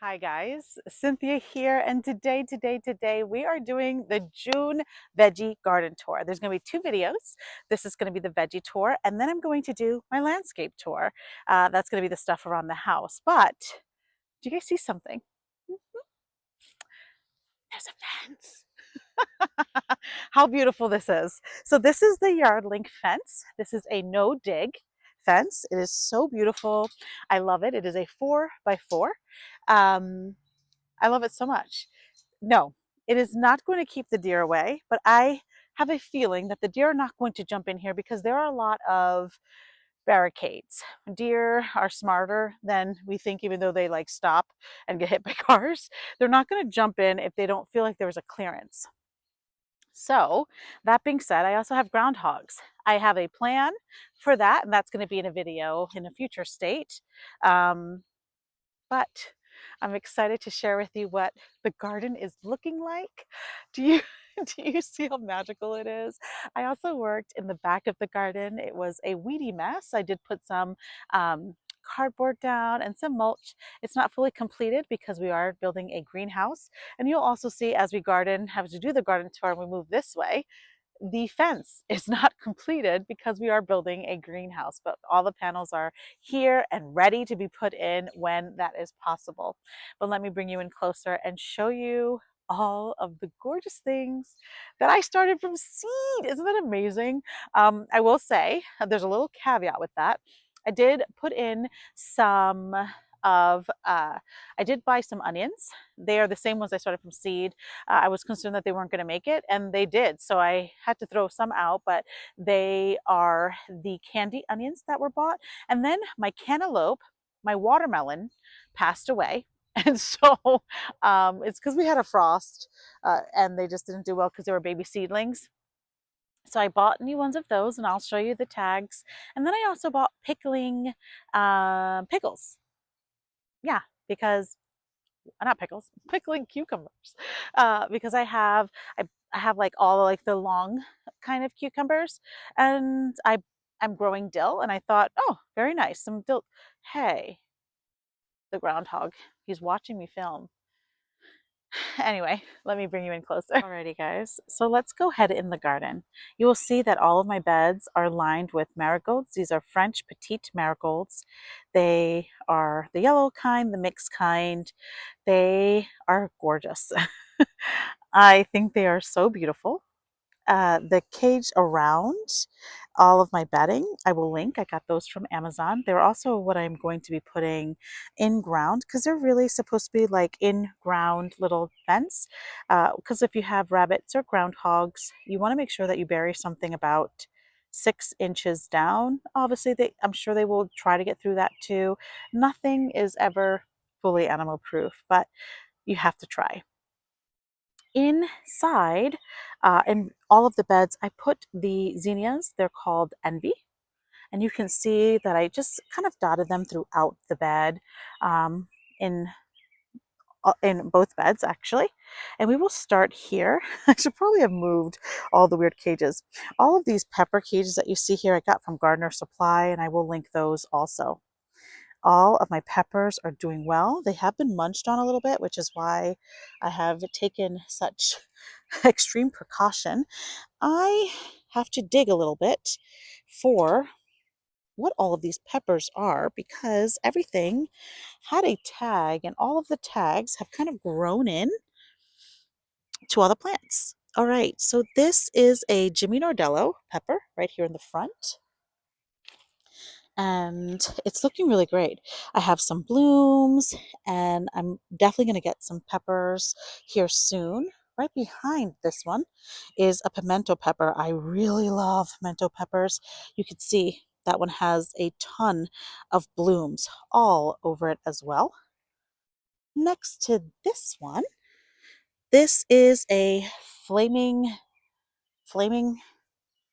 Hi guys, Cynthia here, and today we are doing the June veggie garden tour. There's going to be two videos. This is going to be the veggie tour, and then I'm going to do my landscape tour. That's going to be the stuff around the house. But do you guys see something? There's a fence. How beautiful this is. So this is the yard link fence. This is a no dig fence. It is so beautiful. I love it. It is a 4x4. I love it so much. No, it is not going to keep the deer away, but I have a feeling that the deer are not going to jump in here because there are a lot of barricades. Deer are smarter than we think, even though they like stop and get hit by cars. They're not going to jump in if they don't feel like there's a clearance. So that being said, I also have groundhogs. I have a plan for that, and that's going to be in a video in a future state. But I'm excited to share with you what the garden is looking like. Do you do you see how magical it is? I also worked in the back of the garden. It was a weedy mess. I did put some cardboard down and some mulch. It's not fully completed because we are building a greenhouse. And you'll also see as we garden, have to do the garden tour and we move this way, the fence is not completed because we are building a greenhouse, but all the panels are here and ready to be put in when that is possible. But let me bring you in closer and show you all of the gorgeous things that I started from seed. Isn't that amazing? I will say there's a little caveat with that. I did put in some of I did buy some onions. They are the same ones I started from seed. I was concerned that they weren't going to make it, and they did. So I had to throw some out, but they are the candy onions that were bought. And then my cantaloupe, my watermelon passed away. And so it's because we had a frost and they just didn't do well because they were baby seedlings. So I bought new ones of those, and I'll show you the tags. And then I also bought pickling pickles. Yeah, because not pickles, pickling cucumbers, because I have like all like the long kind of cucumbers, and I'm growing dill, and I thought, oh, very nice, some dill. Hey, the groundhog, he's watching me film. Anyway, let me bring you in closer. Alrighty, guys. So let's go ahead in the garden. You will see that all of my beds are lined with marigolds. These are French petite marigolds. They are the yellow kind, the mixed kind. They are gorgeous. I think they are so beautiful. The cage around all of my bedding, I will link. I got those from Amazon. They're also what I'm going to be putting in ground because they're really supposed to be like in ground little fence. Because if you have rabbits or groundhogs, you want to make sure that you bury something about 6 inches down. Obviously, I'm sure they will try to get through that too. Nothing is ever fully animal proof, but you have to try. Inside, in all of the beds, I put the zinnias. They're called Envy. And you can see that I just kind of dotted them throughout the bed um, in, in both beds, actually. And we will start here. I should probably have moved all the weird cages. All of these pepper cages that you see here, I got from Gardener Supply, and I will link those also. All of my peppers are doing well. They have been munched on a little bit, which is why I have taken such extreme precaution. I have to dig a little bit for what all of these peppers are because everything had a tag, and all of the tags have kind of grown in to all the plants. All right, so this is a Jimmy Nordello pepper right here in the front, and it's looking really great. I have some blooms, and I'm definitely going to get some peppers here soon. Right behind this one is a pimento pepper. I really love pimento peppers. You can see that one has a ton of blooms all over it as well. Next to this one, this is a flaming,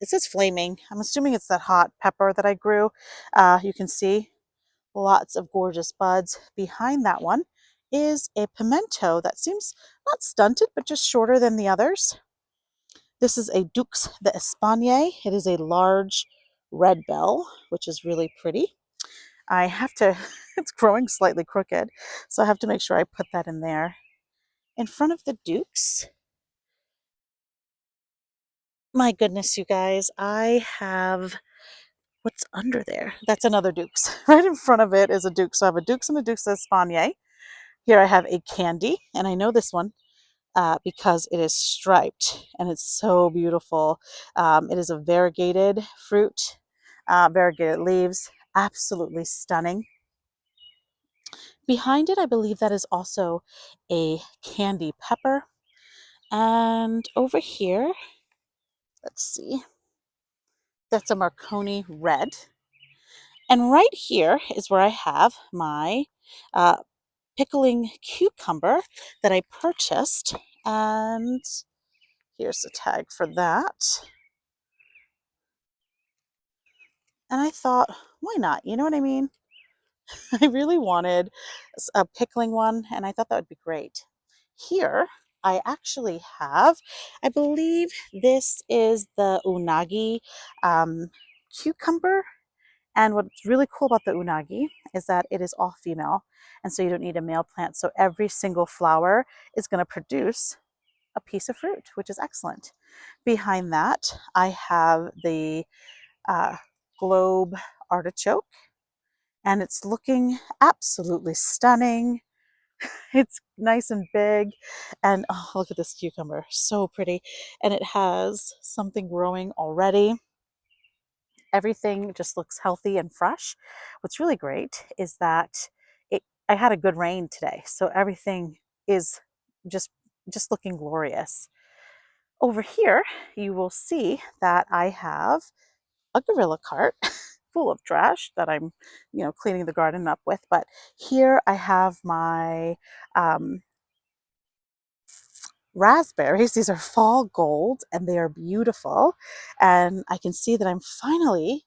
it says flaming. I'm assuming it's that hot pepper that I grew. You can see lots of gorgeous buds. Behind that one is a pimento that seems not stunted, but just shorter than the others. This is a Dux d'Espagne. It is a large red bell, which is really pretty. I have to, it's growing slightly crooked, so I have to make sure I put that in there. In front of the Dukes, my goodness, you guys, I have, what's under there? That's another Dukes. Right in front of it is a Duke. So I have a Dukes and a Dukes Espalier. Here I have a candy, and I know this one because it is striped and it's so beautiful. It is a variegated fruit, variegated leaves, absolutely stunning. Behind it, I believe that is also a candy pepper. And over here, let's see, that's a Marconi red. And right here is where I have my uh, pickling cucumber that I purchased. And here's the tag for that. And I thought, why not? You know what I mean? I really wanted a pickling one, and I thought that would be great. Here, I actually have, I believe this is the unagi cucumber. And what's really cool about the unagi is that it is all female, and so you don't need a male plant. So every single flower is going to produce a piece of fruit, which is excellent. Behind that, I have the uh, globe artichoke, and it's looking absolutely stunning. It's nice and big, and oh, look at this cucumber, so pretty. And it has something growing already. Everything just looks healthy and fresh. What's really great is that I had a good rain today, so everything is just just looking glorious. Over here, you will see that I have a gorilla cart full of trash that I'm, cleaning the garden up with. But here I have my um, raspberries. These are fall gold and they are beautiful. And I can see that I'm finally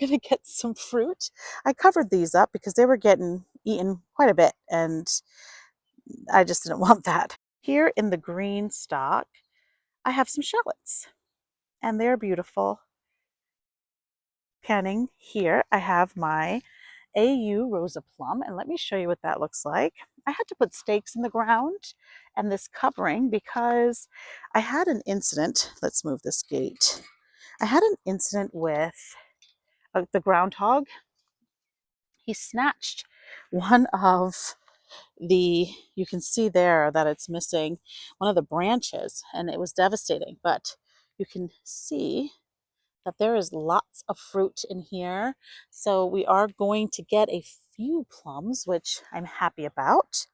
gonna get some fruit. I covered these up because they were getting eaten quite a bit and I just didn't want that. Here in the green stalk, I have some shallots and they're beautiful. Panning here, I have my AU Rosa Plum, and let me show you what that looks like. I had to put stakes in the ground and this covering because I had an incident. Let's move this gate. I had an incident with the groundhog. He snatched one of you can see there that it's missing one of the branches, and it was devastating, but you can see that there is lots of fruit in here. So we are going to get a few plums, which I'm happy about.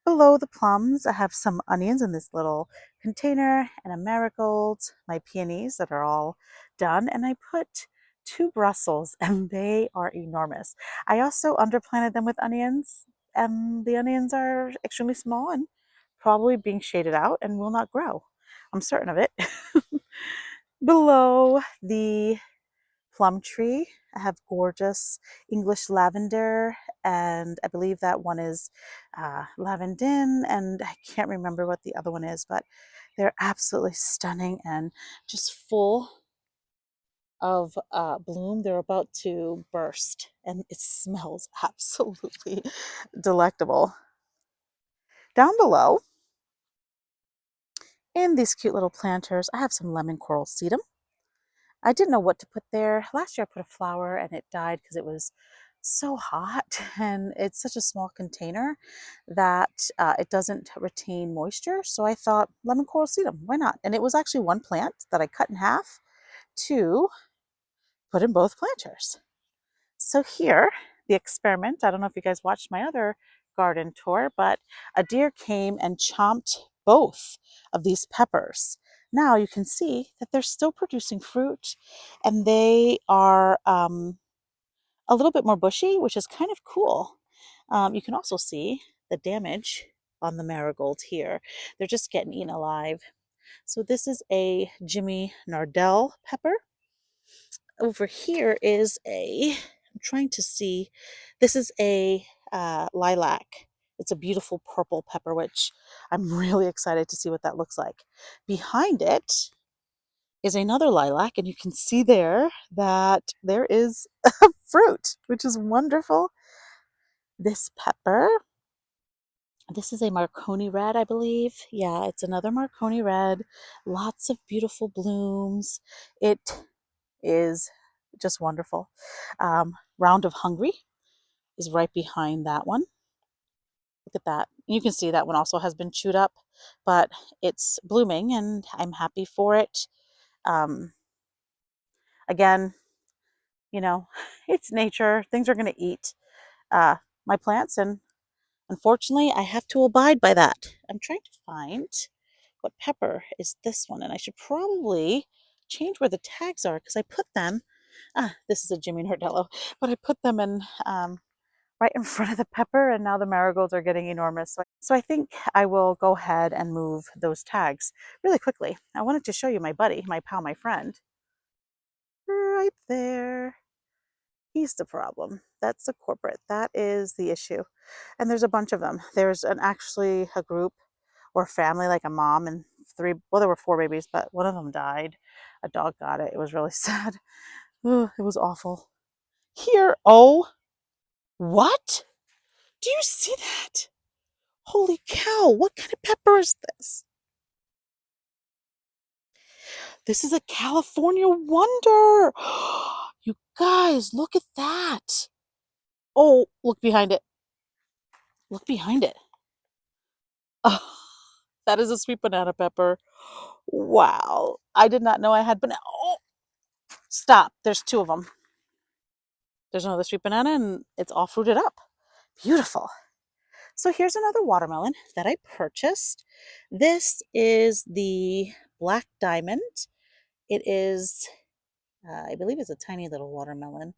Below the plums, I have some onions in this little container and a marigold, my peonies that are all done, and I put two Brussels and they are enormous. I also underplanted them with onions, and the onions are extremely small and probably being shaded out and will not grow. I'm certain of it. Below the plum tree, I have gorgeous English lavender, and I believe that one is lavandin, and I can't remember what the other one is, but they're absolutely stunning and just full of bloom. They're about to burst, and it smells absolutely delectable. Down below, in these cute little planters, I have some lemon coral sedum. I didn't know what to put there. Last year I put a flower and it died because it was so hot, and it's such a small container that it doesn't retain moisture. So I thought lemon coral sedum, why not? And it was actually one plant that I cut in half to put in both planters. So here, the experiment, I don't know if you guys watched my other garden tour, but a deer came and chomped both of these peppers. Now you can see that they're still producing fruit, and they are a little bit more bushy, which is kind of cool. You can also see the damage on the marigold here. They're just getting eaten alive. So this is a Jimmy Nardell pepper. Over here is I'm trying to see, this is a lilac. It's a beautiful purple pepper, which I'm really excited to see what that looks like. Behind it is another lilac, and you can see there that there is fruit, which is wonderful. This pepper, this is a Marconi red, I believe. Yeah, it's another Marconi red. Lots of beautiful blooms. It is just wonderful. Round of Hungry is right behind that one. Look at that. You can see that one also has been chewed up, but it's blooming and I'm happy for it. Um, again, you know, it's nature. Things are going to eat my plants, and unfortunately, I have to abide by that. I'm trying to find what pepper is this one, and I should probably change where the tags are because I put them. This is a Jimmy Nordello, but I put them in right in front of the pepper, and now the marigolds are getting enormous. So I think I will go ahead and move those tags really quickly. I wanted to show you my buddy, my pal, my friend, right there. He's the problem. That's the corporate. That is the issue. And there's a bunch of them. There's actually a group or family, like a mom and three, well, there were four babies, but one of them died. A dog got it. It was really sad. Ooh, it was awful. Here, oh, what? Do you see that? Holy cow, what kind of pepper is this? This is a California Wonder. You guys, look at that. Oh, look behind it. Look behind it. Oh, that is a sweet banana pepper. Wow. I did not know I had banana. Oh, stop. There's two of them. There's another sweet banana and it's all fruited up. Beautiful. So here's another watermelon that I purchased. This is the Black Diamond. It is, I believe it's a tiny little watermelon.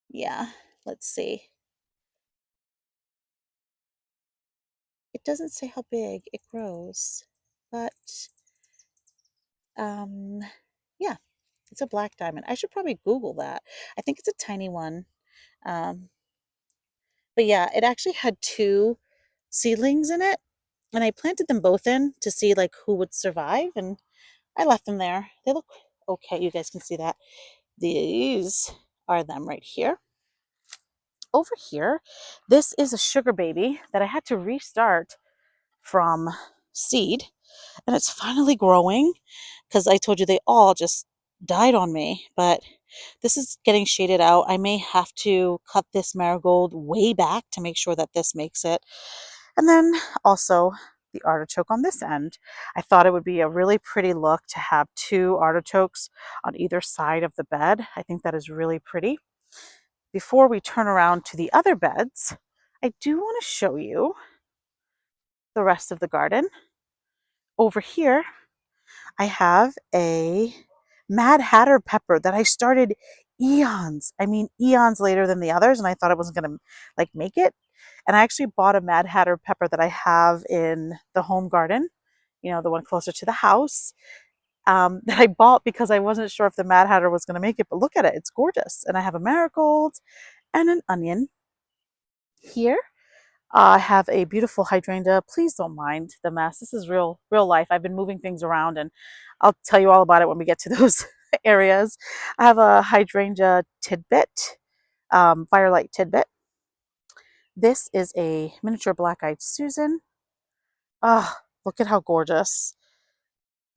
Yeah, let's see. It doesn't say how big it grows, but um, yeah, it's a Black Diamond. I should probably Google that. I think it's a tiny one. Um, but yeah, it actually had two seedlings in it, and I planted them both in to see like who would survive, and I left them there. They look okay. You guys can see that. These are them right here. Over here, this is a sugar baby that I had to restart from seed, and it's finally growing because I told you they all just died on me. But this is getting shaded out. I may have to cut this marigold way back to make sure that this makes it. And then also the artichoke on this end. I thought it would be a really pretty look to have two artichokes on either side of the bed. I think that is really pretty. Before we turn around to the other beds, I do want to show you the rest of the garden. Over here, I have a Mad Hatter pepper that I started I mean eons later than the others, and I thought I wasn't going to like make it. And I actually bought a Mad Hatter pepper that I have in the home garden, you know, the one closer to the house, that I bought because I wasn't sure if the Mad Hatter was going to make it. But look at it, it's gorgeous. And I have a marigold and an onion here. I have a beautiful hydrangea. Please don't mind the mess. This is real life. I've been moving things around, and I'll tell you all about it when we get to those areas. I have a hydrangea tidbit, firelight tidbit. This is a miniature black-eyed Susan. Ah, look at how gorgeous.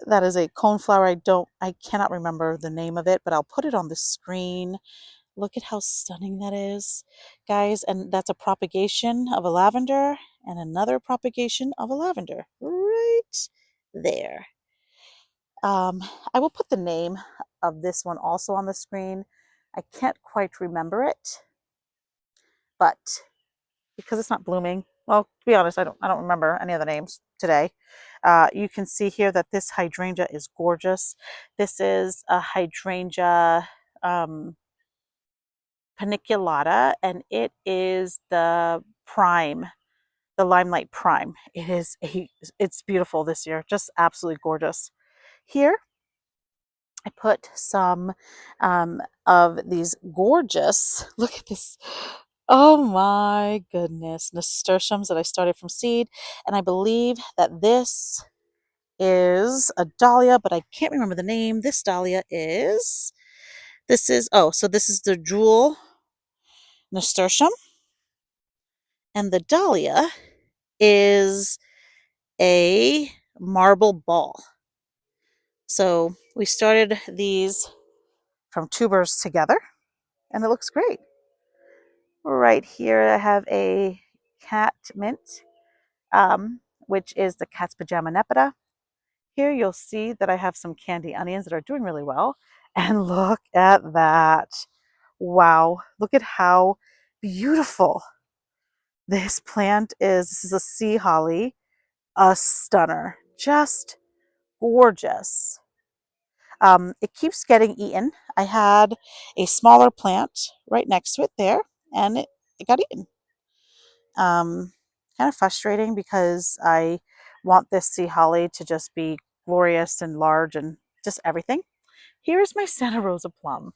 That is a coneflower. I cannot remember the name of it, but I'll put it on the screen. Look at how stunning that is, guys. And that's a propagation of a lavender and another propagation of a lavender right there. I will put the name of this one also on the screen. I can't quite remember it, but because it's not blooming, well, to be honest, I don't remember any of the names today. You can see here that this hydrangea is gorgeous. This is a hydrangea paniculata, and it is the prime, the limelight prime. It's beautiful this year, just absolutely gorgeous. Here I put some of these gorgeous, look at this, oh my goodness, nasturtiums that I started from seed, and I believe that this is a dahlia, but I can't remember the name. This dahlia is, so this is the jewel nasturtium, and the dahlia is a marble ball. So we started these from tubers together, and it looks great. Right here, I have a cat mint, which is the cat's pajama nepeta. Here you'll see that I have some candy onions that are doing really well. And look at that. Wow, look at how beautiful this plant is. This is a sea holly, a stunner, just gorgeous. It keeps getting eaten. I had a smaller plant right next to it there, and it got eaten. Kind of frustrating because I want this sea holly to just be glorious and large and just everything. Here's my Santa Rosa plum.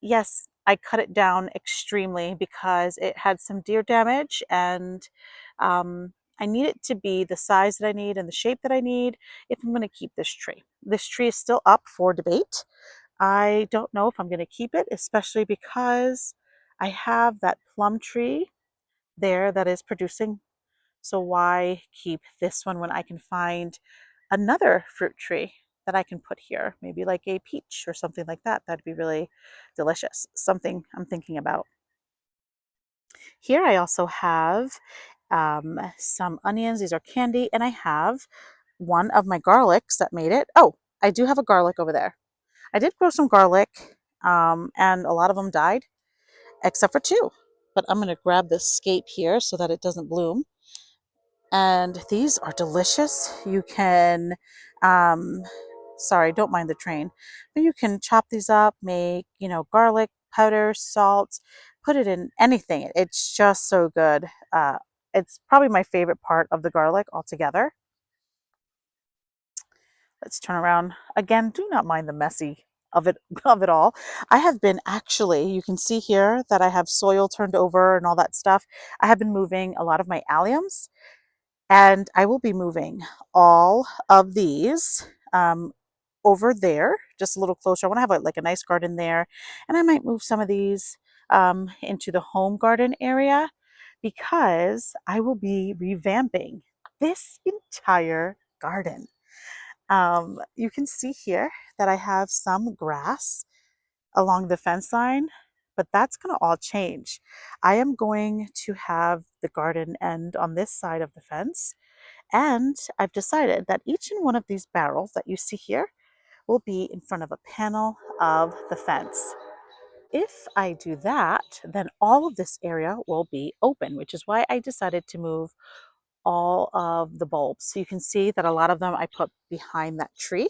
Yes, I cut it down extremely because it had some deer damage, and I need it to be the size that I need and the shape that I need if I'm going to keep this tree. This tree is still up for debate. I don't know if I'm going to keep it, especially because I have that plum tree there that is producing. So why keep this one when I can find another fruit tree that I can put here? Maybe like a peach or something like that. That'd be really delicious. Something I'm thinking about. Here I also have some onions. These are candy. And I have one of my garlics that made it. Oh, I do have a garlic over there. I did grow some garlic, and a lot of them died except for two. But I'm going to grab this scape here so that it doesn't bloom. And these are delicious. You can, sorry, don't mind the train, but you can chop these up, make, garlic powder, salt, put it in anything. It's just so good. It's probably my favorite part of the garlic altogether. Let's turn around again. Do not mind the messy of it of it all. I have been actually, you can see here that I have soil turned over and all that stuff. I have been moving a lot of my alliums, and I will be moving all of these over there, just a little closer. I want to have like a nice garden there. And I might move some of these into the home garden area because I will be revamping this entire garden. You can see here that I have some grass along the fence line, but that's going to all change. I am going to have the garden end on this side of the fence, and I've decided that each and one of these barrels that you see here will be in front of a panel of the fence. If I do that, then all of this area will be open, which is why I decided to move all of the bulbs. So you can see that a lot of them I put behind that tree.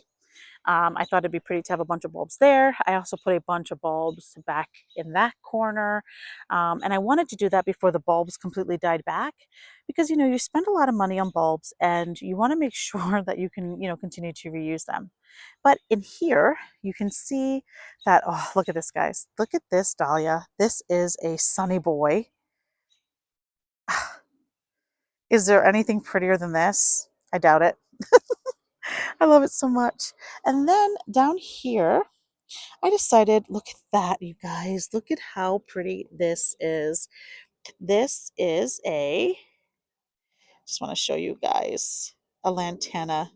I thought it'd be pretty to have a bunch of bulbs there. I also put a bunch of bulbs back in that corner. And I wanted to do that before the bulbs completely died back because, you spend a lot of money on bulbs and you want to make sure that you can, continue to reuse them. But in here, you can see that, oh, look at this, guys. Look at this dahlia. This is a sunny boy. Is there anything prettier than this? I doubt it. I love it so much. And then down here, I decided, look at that, you guys. Look at how pretty this is. This is just want to show you guys, a lantana.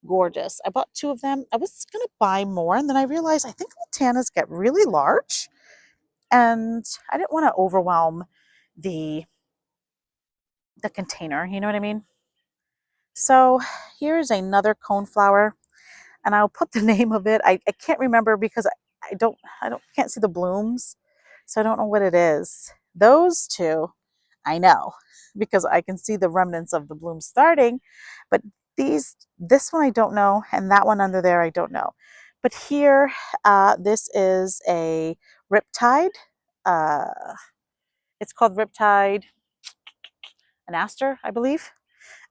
Gorgeous. I bought two of them. I was going to buy more, and then I realized I think lantanas get really large, and I didn't want to overwhelm the container, you know what I mean? So here's another coneflower, and I'll put the name of it. I can't remember because I can't see the blooms, so I don't know what it is. Those two, I know because I can see the remnants of the bloom starting, but this one I don't know, and that one under there I don't know. But here, this is a riptide. Uh, it's called Riptide Anaster, I believe.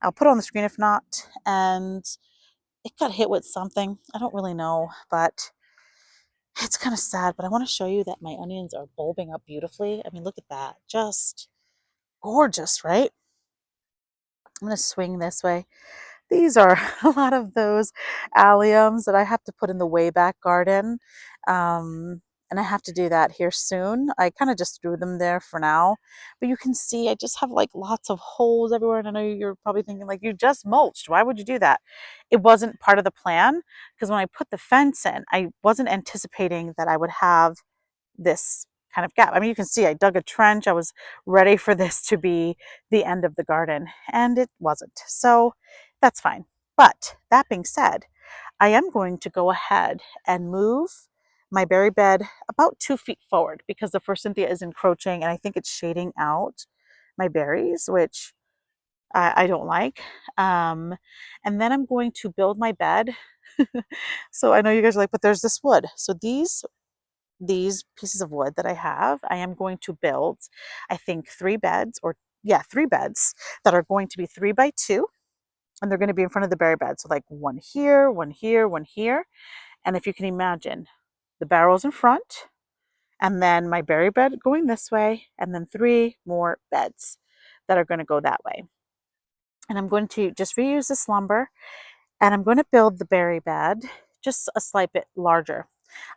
I'll put it on the screen if not. And it got hit with something. I don't really know, but it's kind of sad. But I want to show you that my onions are bulbing up beautifully. I mean, look at that. Just gorgeous, right? I'm going to swing this way. These are a lot of those alliums that I have to put in the way back garden. And I have to do that here soon. I kind of just threw them there for now. But you can see I just have like lots of holes everywhere. And I know you're probably thinking like, you just mulched. Why would you do that? It wasn't part of the plan because when I put the fence in, I wasn't anticipating that I would have this kind of gap. I mean, you can see I dug a trench. I was ready for this to be the end of the garden, and it wasn't. So that's fine. But that being said, I am going to go ahead and move my berry bed about 2 feet forward because the forsythia is encroaching and I think it's shading out my berries, which I don't like. Um, and then I'm going to build my bed. So I know you guys are like, but there's this wood. So these pieces of wood that I have, I am going to build, I think, 3 beds, or yeah, 3 beds that are going to be 3 by 2, and they're going to be in front of the berry bed. So like one here, one here, one here. And if you can imagine, the barrels in front, and then my berry bed going this way, and then 3 more beds that are going to go that way. And I'm going to just reuse this lumber, and I'm going to build the berry bed just a slight bit larger.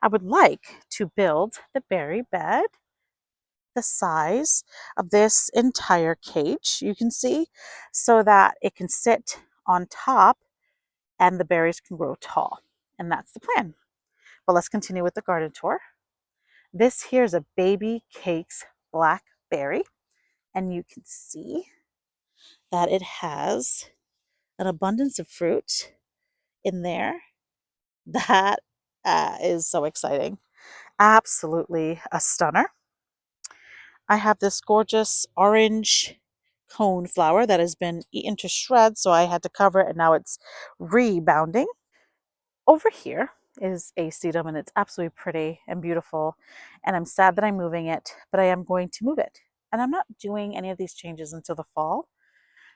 I would like to build the berry bed the size of this entire cage, you can see, so that it can sit on top and the berries can grow tall. And that's the plan. But let's continue with the garden tour. This here is a baby cakes blackberry, and you can see that it has an abundance of fruit in there. That is so exciting. Absolutely a stunner. I have this gorgeous orange cone flower that has been eaten to shreds, so I had to cover it and now it's rebounding. Over here is a sedum and it's absolutely pretty and beautiful, and I'm sad that I'm moving it, but I am going to move it. And I'm not doing any of these changes until the fall.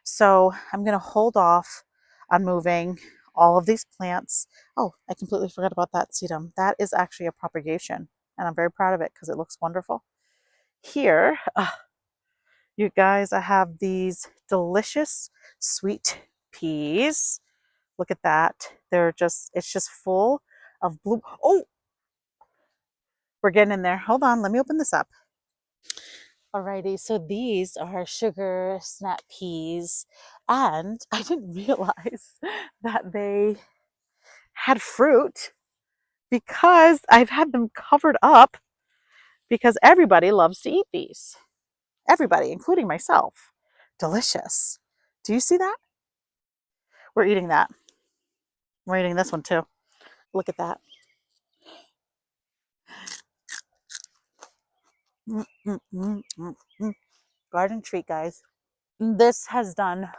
So I'm going to hold off on moving all of these plants. Oh, I completely forgot about that sedum. That is actually a propagation, and I'm very proud of it because it looks wonderful. Here, you guys, I have these delicious sweet peas. Look at that. It's just full of blue. Oh, we're getting in there. Hold on, let me open this up. Alrighty, so these are sugar snap peas, and I didn't realize that they had fruit because I've had them covered up because everybody loves to eat these. Everybody, including myself. Delicious. Do you see that? We're eating that. We're eating this one too. Look at that. Mm, mm, mm, mm, mm. Garden treat, guys. This has done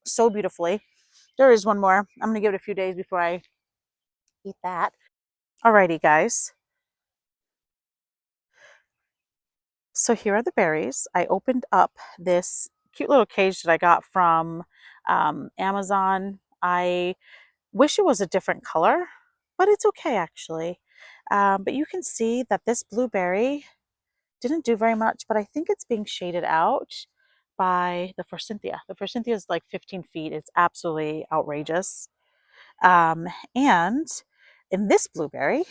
so beautifully. There is one more. I'm going to give it a few days before I eat that. Alrighty, guys. So here are the berries. I opened up this cute little cage that I got from Amazon. I wish it was a different color, but it's okay actually. But you can see that this blueberry didn't do very much, but I think it's being shaded out by the forsythia. The forsythia is like 15 feet. It's absolutely outrageous. And in this blueberry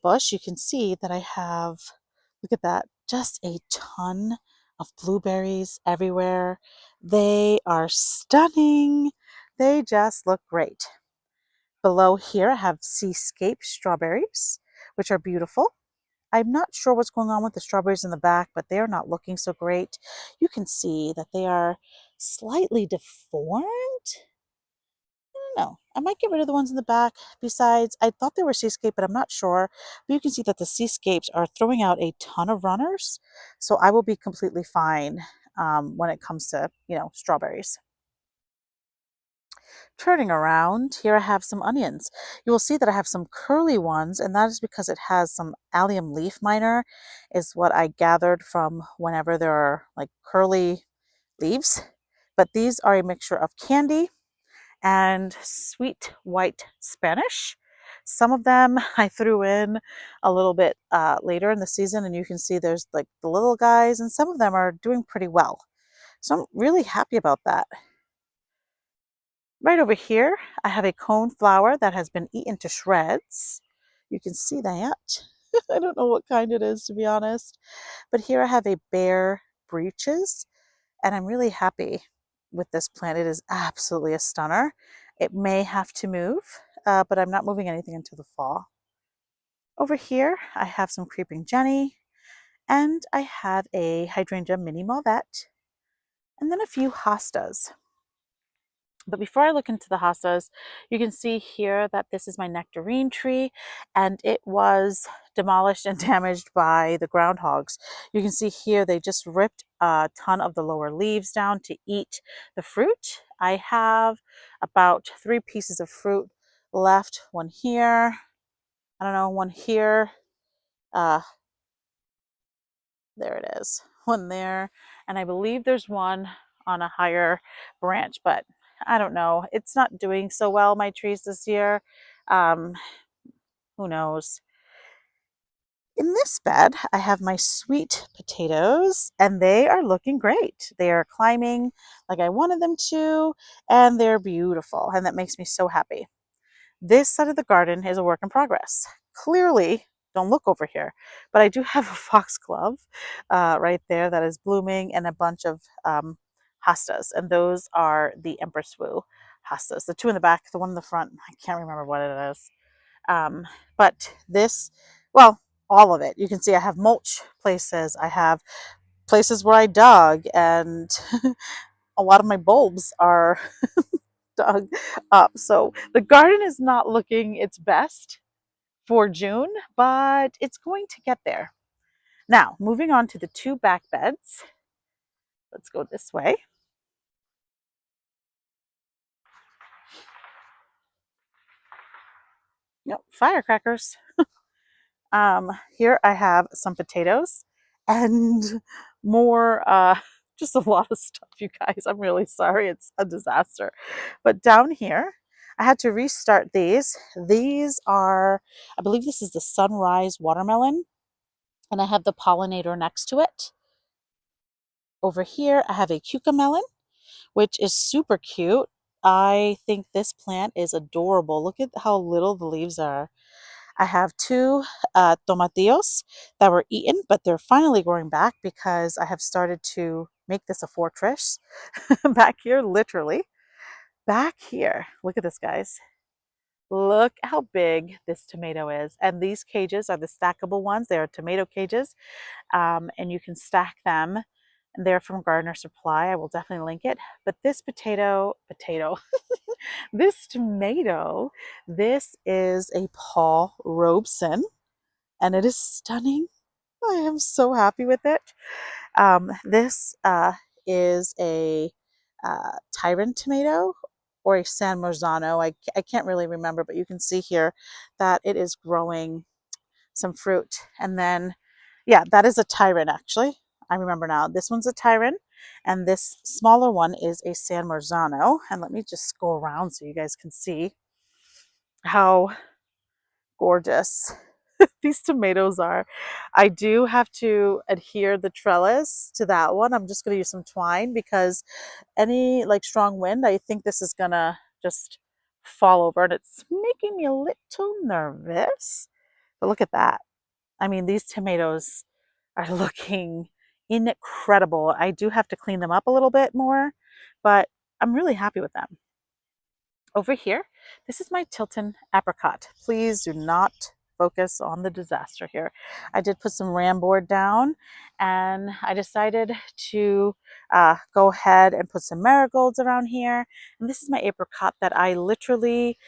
bush, you can see that I have, look at that, just a ton of blueberries everywhere. They are stunning. They just look great. Below here, I have seascape strawberries, which are beautiful. I'm not sure what's going on with the strawberries in the back, but they are not looking so great. You can see that they are slightly deformed. I don't know. I might get rid of the ones in the back. Besides, I thought they were seascape, but I'm not sure. But you can see that the seascapes are throwing out a ton of runners. So I will be completely fine when it comes to, strawberries. Turning around, here I have some onions. You will see that I have some curly ones, and that is because it has some allium leaf miner, is what I gathered from whenever there are like curly leaves. But these are a mixture of candy and sweet white Spanish. Some of them I threw in a little bit later in the season, and you can see there's like the little guys, and some of them are doing pretty well. So I'm really happy about that. Right over here, I have a cone flower that has been eaten to shreds. You can see that. I don't know what kind it is, to be honest. But here I have a bare breeches, and I'm really happy with this plant. It is absolutely a stunner. It may have to move, but I'm not moving anything until the fall. Over here, I have some creeping Jenny, and I have a hydrangea mini malvet, and then a few hostas. But before I look into the hostas, you can see here that this is my nectarine tree, and it was demolished and damaged by the groundhogs. You can see here they just ripped a ton of the lower leaves down to eat the fruit. I have about 3 pieces of fruit left, one here, I don't know, one here, uh, there it is, one there, and I believe there's one on a higher branch, but I don't know. It's not doing so well, my trees this year. Um, who knows? In this bed, I have my sweet potatoes, and they are looking great. They are climbing like I wanted them to, and they're beautiful, and that makes me so happy. This side of the garden is a work in progress. Clearly, don't look over here, but I do have a foxglove right there that is blooming, and a bunch of hostas, and those are the Empress Wu hostas. The two in the back, the one in the front, I can't remember what it is. Um, but this, well, all of it. You can see I have mulch places. I have places where I dug, and a lot of my bulbs are dug up. So the garden is not looking its best for June, but it's going to get there. Now, moving on to the 2 back beds. Let's go this way. Yep, firecrackers. Here I have some potatoes and more, just a lot of stuff, you guys. I'm really sorry. It's a disaster. But down here, I had to restart these. These are, I believe this is the sunrise watermelon, and I have the pollinator next to it. Over here, I have a cucamelon, which is super cute. I think this plant is adorable. Look at how little the leaves are. I have 2 tomatillos that were eaten, but they're finally growing back because I have started to make this a fortress back here, literally. Back here, look at this, guys. Look how big this tomato is. And these cages are the stackable ones. They are tomato cages, and you can stack them. And they're from Gardener Supply. I will definitely link it. But this this tomato, this is a Paul Robeson, and it is stunning. I am so happy with it. This is a Tyrant tomato or a San Marzano. I can't really remember, but you can see here that it is growing some fruit. And then, yeah, that is a Tyrant actually. I remember now. This one's a Tyrant, and this smaller one is a San Marzano. And let me just go around so you guys can see how gorgeous these tomatoes are. I do have to adhere the trellis to that one. I'm just going to use some twine because any like strong wind, I think this is gonna just fall over, and it's making me a little nervous. But look at that. I mean, these tomatoes are looking incredible. I do have to clean them up a little bit more, but I'm really happy with them. Over here, this is my Tilton apricot. Please do not focus on the disaster here. I did put some ram board down, and I decided to go ahead and put some marigolds around here. And this is my apricot that I literally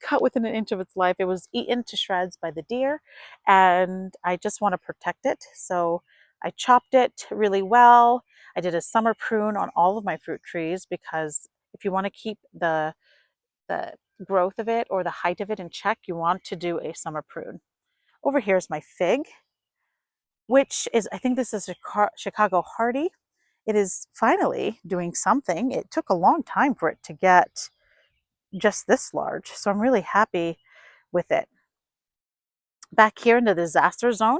cut within an inch of its life. It was eaten to shreds by the deer, and I just want to protect it. So I chopped it really well. I did a summer prune on all of my fruit trees because if you want to keep the growth of it or the height of it in check, you want to do a summer prune. Over here is my fig, which is, I think this is a Chicago Hardy. It is finally doing something. It took a long time for it to get just this large, so I'm really happy with it. Back here in the disaster zone,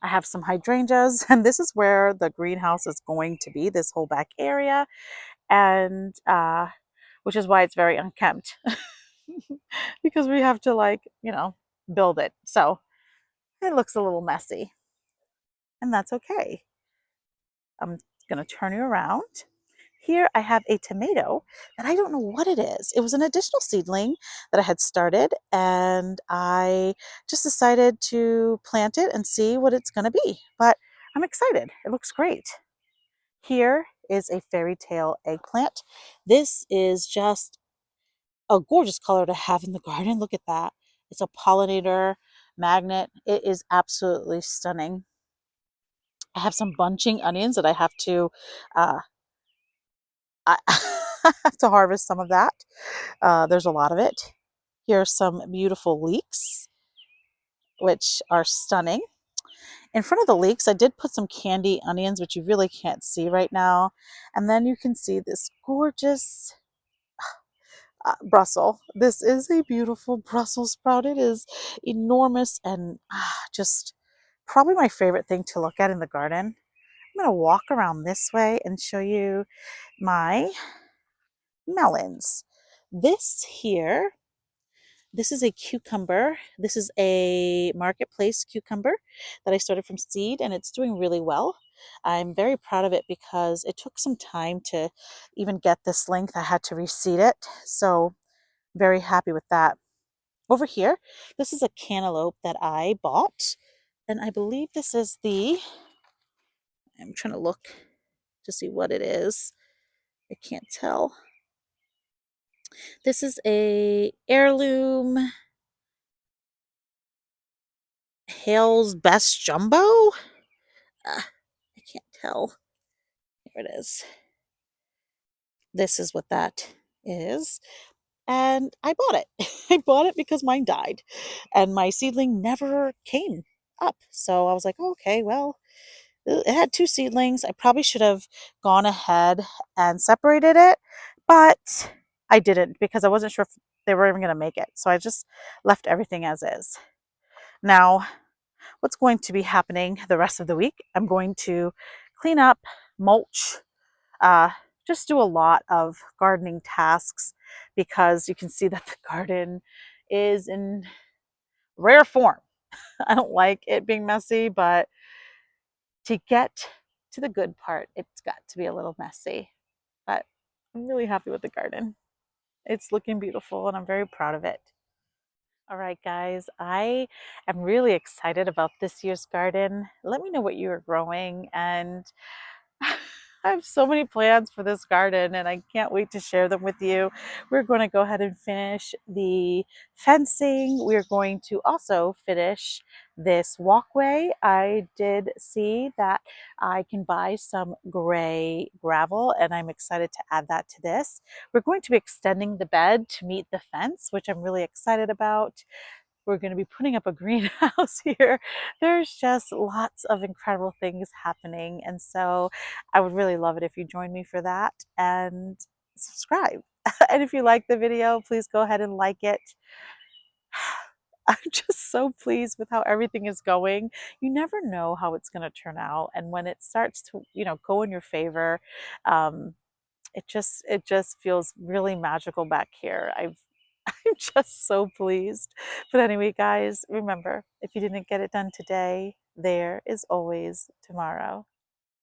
I have some hydrangeas, and this is where the greenhouse is going to be, this whole back area, and which is why it's very unkempt because we have to, like, build it. So it looks a little messy, and that's okay. I'm going to turn you around. Here I have a tomato that I don't know what it is. It was an additional seedling that I had started, and I just decided to plant it and see what it's going to be. But I'm excited. It looks great. Here is a fairy tale eggplant. This is just a gorgeous color to have in the garden. Look at that. It's a pollinator magnet. It is absolutely stunning. I have some bunching onions that I have to uh, I have to harvest some of that. There's a lot of it. Here are some beautiful leeks, which are stunning. In front of the leeks, I did put some candy onions, which you really can't see right now. And then you can see this gorgeous Brussels. This is a beautiful Brussels sprout. It is enormous and just probably my favorite thing to look at in the garden. I'm going to walk around this way and show you my melons. This here, this is a cucumber. This is a marketplace cucumber that I started from seed, and it's doing really well. I'm very proud of it because it took some time to even get this length. I had to reseed it, so very happy with that. Over here, this is a cantaloupe that I bought, and I believe this is I'm trying to look to see what it is. I can't tell. This is a heirloom Hale's Best Jumbo. I can't tell. Here it is. This is what that is. And I bought it. I bought it because mine died and my seedling never came up. So I was like, oh, okay, well, it had two seedlings. I probably should have gone ahead and separated it, but I didn't because I wasn't sure if they were even going to make it. So I just left everything as is. Now, what's going to be happening the rest of the week? I'm going to clean up, mulch, uh, just do a lot of gardening tasks because you can see that the garden is in rare form. I don't like it being messy, but to get to the good part, it's got to be a little messy. But I'm really happy with the garden. It's looking beautiful and I'm very proud of it. All right, guys, I am really excited about this year's garden. Let me know what you are growing, and I have so many plans for this garden and I can't wait to share them with you. We're going to go ahead and finish the fencing. We're going to also finish this walkway. I did see that I can buy some gray gravel and I'm excited to add that to this. We're going to be extending the bed to meet the fence, which I'm really excited about. We're going to be putting up a greenhouse here. There's just lots of incredible things happening. And so I would really love it if you join me for that and subscribe. And if you like the video, please go ahead and like it. I'm just so pleased with how everything is going. You never know how it's going to turn out. And when it starts to, go in your favor, it just feels really magical back here. I'm just so pleased. But anyway, guys, remember, if you didn't get it done today, there is always tomorrow.